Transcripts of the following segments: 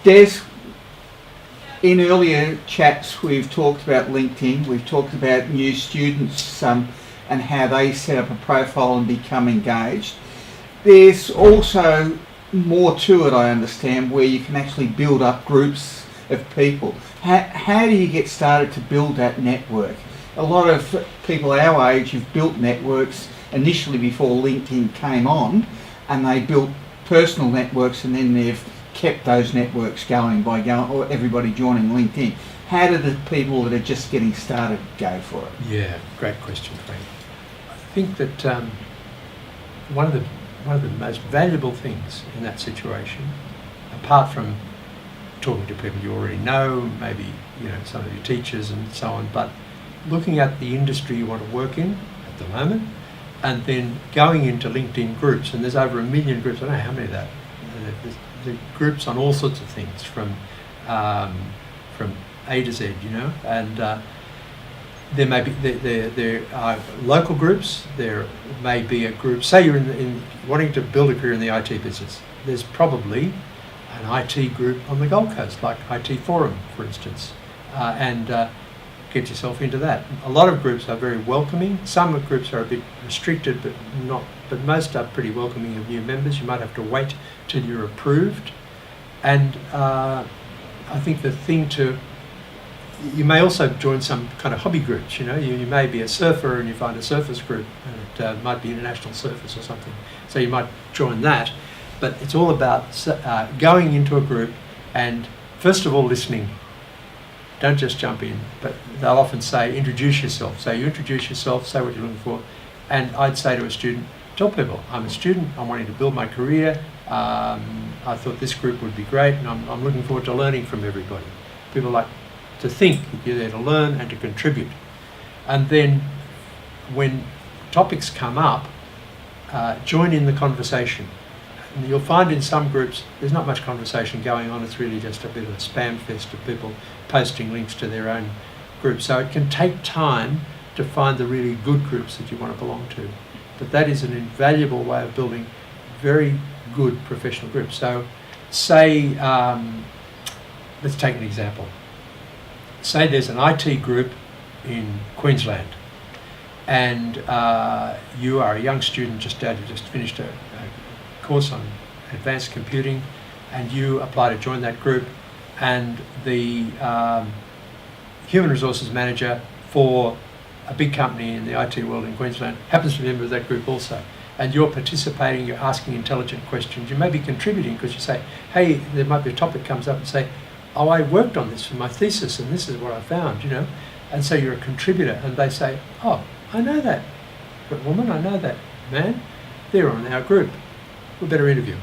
Des, in earlier chats we've talked about LinkedIn, we've talked about new students and how they set up a profile and become engaged. There's also more to it, I understand, where you can actually build up groups of people. How do you get started to build that network? A lot of people our age have built networks initially before LinkedIn came on, and they built personal networks, and then they've kept those networks going by or everybody joining LinkedIn. How do the people that are just getting started go for it? Yeah, great question, Frank. I think that one of the most valuable things in that situation, apart from talking to people you already know, maybe some of your teachers and so on, but looking at the industry you want to work in at the moment, and then going into LinkedIn groups, and there's over 1 million groups. I don't know how many of that. There's groups on all sorts of things, from A to Z, and there may be there are local groups. There may be a group. Say you're in wanting to build a career in the IT business. There's probably an IT group on the Gold Coast, like IT Forum, for instance, and get yourself into that. A lot of groups are very welcoming. Some groups are a bit restricted, but most are pretty welcoming of new members. You might have to wait till you're approved, and I think the thing you may also join some kind of hobby groups. You may be a surfer and you find a surfers group, and it might be International Surfers or something. So you might join that. But it's all about going into a group and first of all listening. Don't just jump in. But they'll often say, introduce yourself. So you introduce yourself, say what you're looking for. And I'd say to a student, tell people, I'm a student, I'm wanting to build my career. I thought this group would be great, and I'm looking forward to learning from everybody. People like to think that you're there to learn and to contribute. And then when topics come up, join in the conversation. And you'll find in some groups there's not much conversation going on. It's really just a bit of a spam fest of people posting links to their own group. So it can take time to find the really good groups that you want to belong to. But that is an invaluable way of building very good professional groups. So say, let's take an example. Say there's an IT group in Queensland, and you are a young student just finished a course on advanced computing, and you apply to join that group, and the human resources manager for a big company in the IT world in Queensland happens to be a member of that group also, and you're participating, you're asking intelligent questions, you may be contributing because you say, hey, there might be a topic comes up and say, oh, I worked on this for my thesis and this is what I found, and so you're a contributor, and they say, oh, I know that woman, I know that man, they're on our group, we better interview.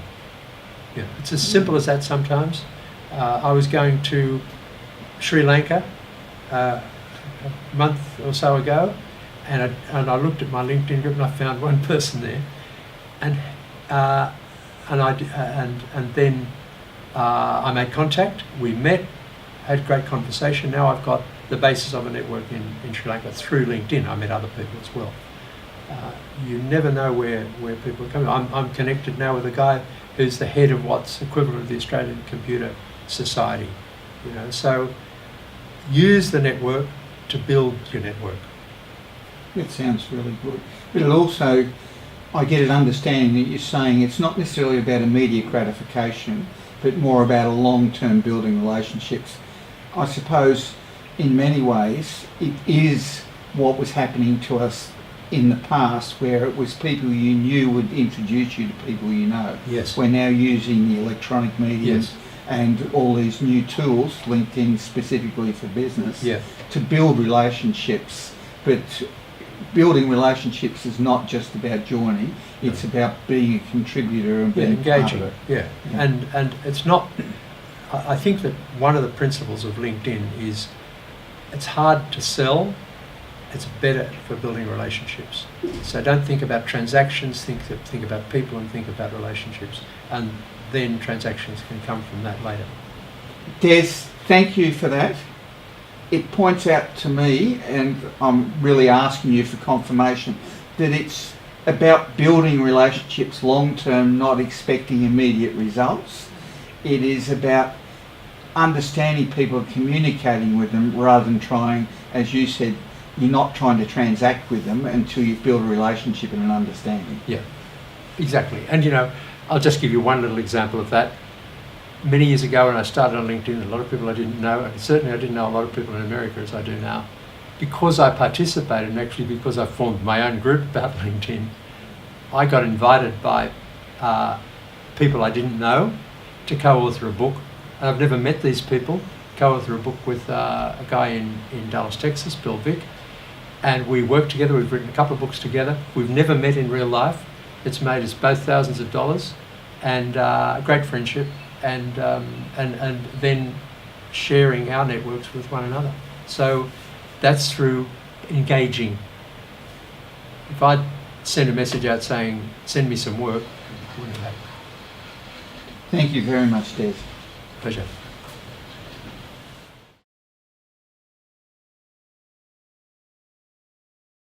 It's as simple as that sometimes. I was going to Sri Lanka a month or so ago, and I looked at my LinkedIn group and I found one person there, and then I made contact. We met, had a great conversation. Now I've got the basis of a network in Sri Lanka through LinkedIn. I met other people as well. You never know where people are coming. I'm connected now with a guy who's the head of what's equivalent to the Australian Computer Society. So use the network to build your network. That sounds really good. But it also, I get an understanding that you're saying it's not necessarily about immediate gratification, but more about a long-term building relationships. I suppose in many ways it is what was happening to us in the past, where it was people you knew would introduce you to people you know. Yes. We're now using the electronic media Yes. and all these new tools, LinkedIn specifically for business, Yeah. to build relationships. But building relationships is not just about joining, it's about being a contributor and being engaging. part of it. Yeah. And it's not, I think that one of the principles of LinkedIn is it's hard to sell, it's better for building relationships. So don't think about transactions, think about people and think about relationships, and then transactions can come from that later. Des, thank you for that. It points out to me, and I'm really asking you for confirmation, that it's about building relationships long term, not expecting immediate results. It is about understanding people and communicating with them rather than trying, as you said, you're not trying to transact with them until you build a relationship and an understanding. Yeah, exactly. And I'll just give you one little example of that. Many years ago when I started on LinkedIn, a lot of people I didn't know, and certainly I didn't know a lot of people in America as I do now. Because I participated, and actually because I formed my own group about LinkedIn, I got invited by people I didn't know to co-author a book. And I've never met these people. Co-author a book with a guy in Dallas, Texas, Bill Vick. And we work together. We've written a couple of books together. We've never met in real life. It's made us both thousands of dollars and a great friendship, and then sharing our networks with one another. So that's through engaging. If I'd send a message out saying, send me some work, it wouldn't have happened. Thank you very much, Des. Pleasure.